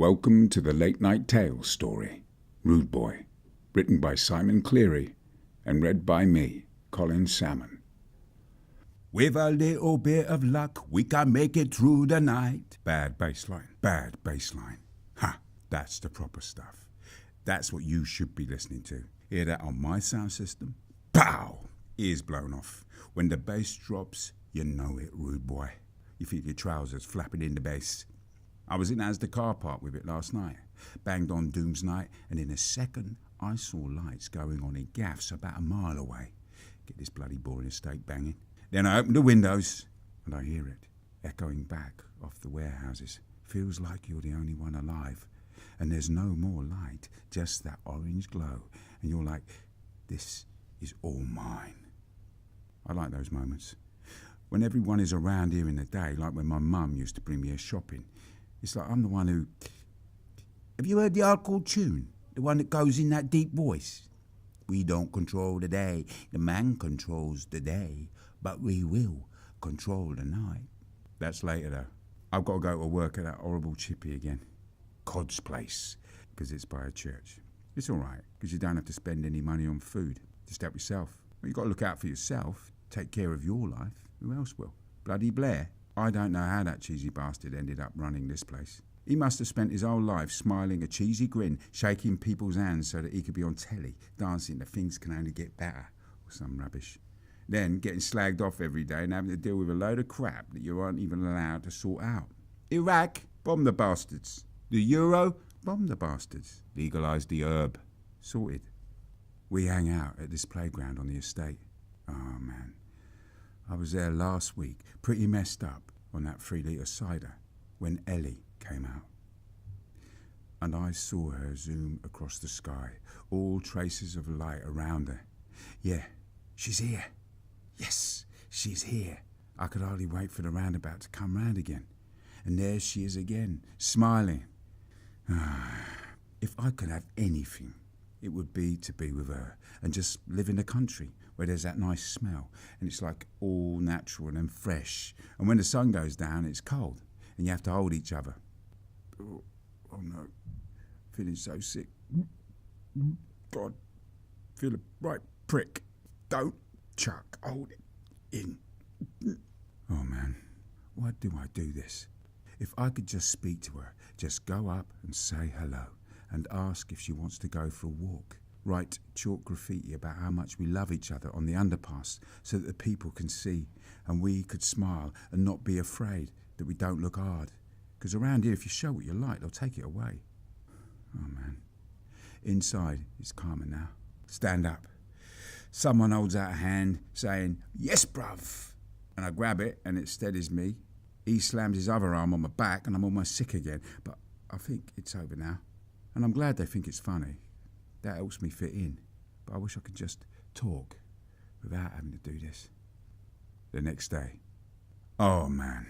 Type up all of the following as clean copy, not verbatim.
Welcome to the Late Night Tales story, Rude Boy, written by Simon Cleary and read by me, Colin Salmon. With a little bit of luck, we can make it through the night. Bad bassline, bad bassline. Ha, that's the proper stuff. That's what you should be listening to. Hear that on my sound system? Pow! Ears blown off. When the bass drops, you know it, rude boy. You feel your trousers flapping in the bass. I was in Asda car park with it last night. Banged on Doom's Night, and in a second, I saw lights going on in gaffs about a mile away. Get this bloody boring estate banging. Then I opened the windows, and I hear it, echoing back off the warehouses. Feels like you're the only one alive, and there's no more light, just that orange glow, and you're like, this is all mine. I like those moments. When everyone is around here in the day, like when my mum used to bring me here shopping, it's like I'm the one who... Have you heard the hardcore tune? The one that goes in that deep voice? We don't control the day, the man controls the day, but we will control the night. That's later though. I've got to go to work at that horrible chippy again. Cod's Place, because it's by a church. It's alright, because you don't have to spend any money on food. Just help yourself. Well, you've got to look out for yourself, take care of your life. Who else will? Bloody Blair. I don't know how that cheesy bastard ended up running this place. He must have spent his whole life smiling a cheesy grin, shaking people's hands so that he could be on telly, dancing that things can only get better, or some rubbish. Then getting slagged off every day and having to deal with a load of crap that you aren't even allowed to sort out. Iraq, bomb the bastards. The Euro, bomb the bastards. Legalise the herb. Sorted. We hang out at this playground on the estate. Oh man. I was there last week, pretty messed up on that 3-litre cider, when Ellie came out. And I saw her zoom across the sky, all traces of light around her. Yeah, she's here. Yes, she's here. I could hardly wait for the roundabout to come round again. And there she is again, smiling. If I could have anything, it would be to be with her and just live in the country where there's that nice smell and it's like all natural and fresh. And when the sun goes down, it's cold and you have to hold each other. Oh no, feeling so sick. God, feel a right prick. Don't chuck, hold it in. Oh man, why do I do this? If I could just speak to her, just go up and say hello and ask if she wants to go for a walk. Write chalk graffiti about how much we love each other on the underpass so that the people can see and we could smile and not be afraid that we don't look hard. Because around here, if you show what you like, they'll take it away. Oh man. Inside, it's calmer now. Stand up. Someone holds out a hand saying, yes, bruv. And I grab it and it steadies me. He slams his other arm on my back and I'm almost sick again. But I think it's over now. And I'm glad they think it's funny. That helps me fit in. But I wish I could just talk without having to do this. The next day. Oh man,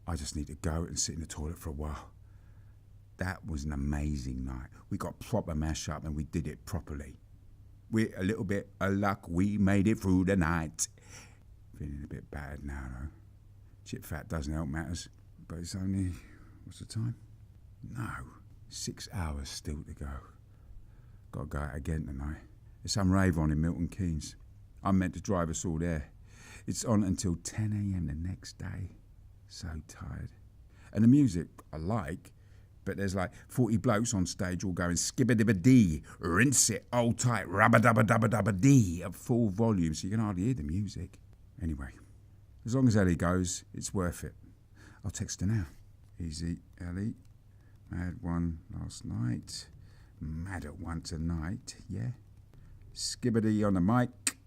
I just need to go and sit in the toilet for a while. That was an amazing night. We got proper mash up and we did it properly. With a little bit of luck, we made it through the night. Feeling a bit bad now though. Chip fat doesn't help matters. But it's only, what's the time? No, 6 hours still to go. Got to go out again tonight. There's some rave on in Milton Keynes. I'm meant to drive us all there. It's on until 10 a.m. the next day. So tired. And the music I like, but there's like 40 blokes on stage all going skibba-dibba-dee, rinse it, hold tight, rubba-dubba-dubba-dubba-dee at full volume so you can hardly hear the music. Anyway, as long as Ellie goes, it's worth it. I'll text her now. Easy, Ellie. Had one last night. Mad at one tonight, yeah? Skibbity on the mic,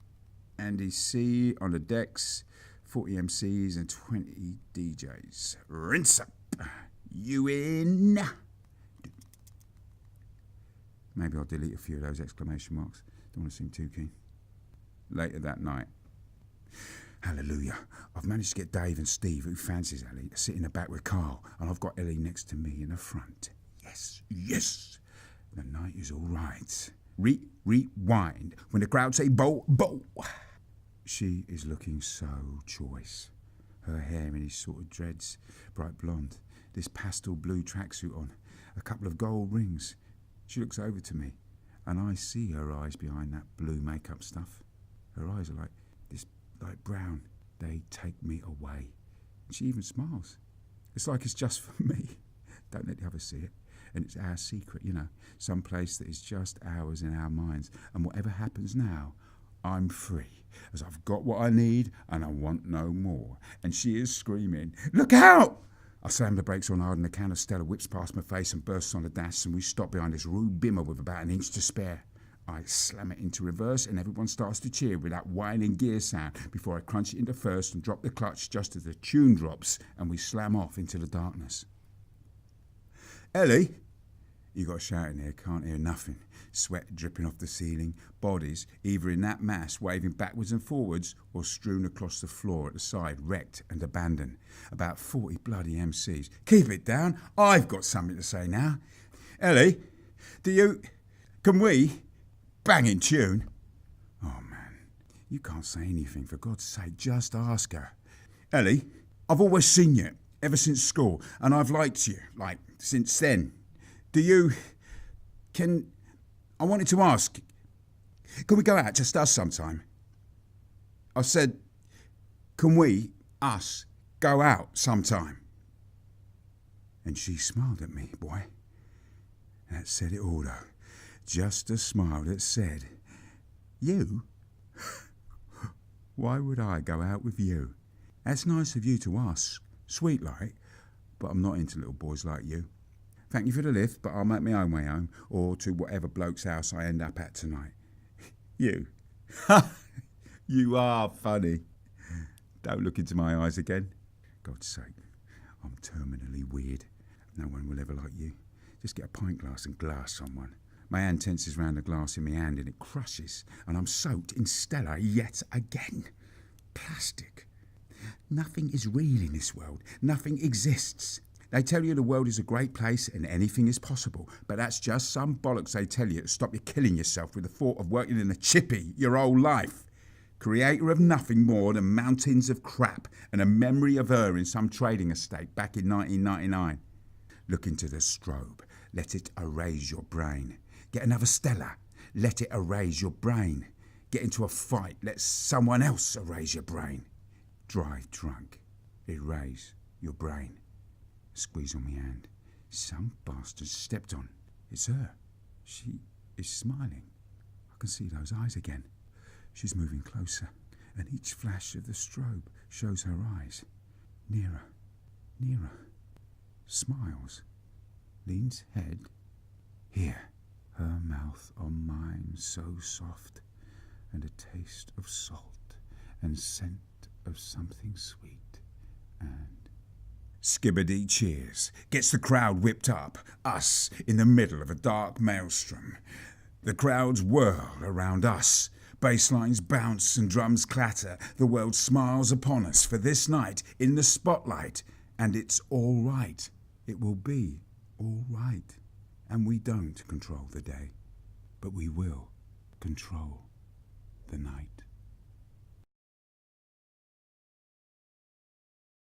Andy C on the decks, 40 MCs and 20 DJs. Rinse up. You in? Maybe I'll delete a few of those exclamation marks. Don't want to seem too keen. Later that night. Hallelujah. I've managed to get Dave and Steve, who fancies Ellie, to sit in the back with Carl, and I've got Ellie next to me in the front. Yes, yes. The night is all right. Rewind. When the crowd say, bo, bo. She is looking so choice. Her hair in these sort of dreads, bright blonde. This pastel blue tracksuit on. a couple of gold rings. She looks over to me, and I see her eyes behind that blue makeup stuff. Her eyes are like this light brown. They take me away. She even smiles. It's like it's just for me. Don't let the others see it. And it's our secret, you know, some place that is just ours in our minds. And whatever happens now, I'm free, as I've got what I need and I want no more. And she is screaming, "Look out!" I slam the brakes on hard and the can of Stella whips past my face and bursts on the dash, and we stop behind this rude bimmer with about an inch to spare. I slam it into reverse and everyone starts to cheer with that whining gear sound before I crunch it into first and drop the clutch just as the tune drops and we slam off into the darkness. "Ellie!" You got a shout in there, can't hear nothing. Sweat dripping off the ceiling, bodies either in that mass waving backwards and forwards or strewn across the floor at the side, wrecked and abandoned. About 40 bloody MCs. "Keep it down, I've got something to say now. Ellie, can we, banging tune." Oh man, you can't say anything, for God's sake, just ask her. "Ellie, I've always seen you, ever since school, and I've liked you, since then. I wanted to ask, can we go out, just us sometime?" I said, "Can we, us, go out sometime?" And she smiled at me, boy. That said it all, though. Just a smile that said, "You? Why would I go out with you? That's nice of you to ask, sweet like, but I'm not into little boys like you. Thank you for the lift, but I'll make my own way home, or to whatever bloke's house I end up at tonight." You? You are funny. Don't look into my eyes again. God's sake, I'm terminally weird. No one will ever like you. Just get a pint glass and glass someone. My hand tenses round the glass in my hand and it crushes, and I'm soaked in Stella yet again. Plastic. Nothing is real in this world. Nothing exists. They tell you the world is a great place and anything is possible, but that's just some bollocks they tell you to stop you killing yourself with the thought of working in a chippy your whole life. Creator of nothing more than mountains of crap and a memory of her in some trading estate back in 1999. Look into the strobe. Let it erase your brain. Get another Stella. Let it erase your brain. Get into a fight. Let someone else erase your brain. Drive drunk. Erase your brain. Squeeze on my hand. Some bastard stepped on. It's her. She is smiling. I can see those eyes again. She's moving closer, and each flash of the strobe shows her eyes. Nearer, nearer. Smiles. Leans head. Here. Her mouth on mine, so soft, and a taste of salt and scent of something sweet, and skibbity cheers. Gets the crowd whipped up. Us in the middle of a dark maelstrom. The crowds whirl around us. Basslines bounce and drums clatter. The world smiles upon us for this night in the spotlight. And it's all right. It will be all right. And we don't control the day, but we will control the night.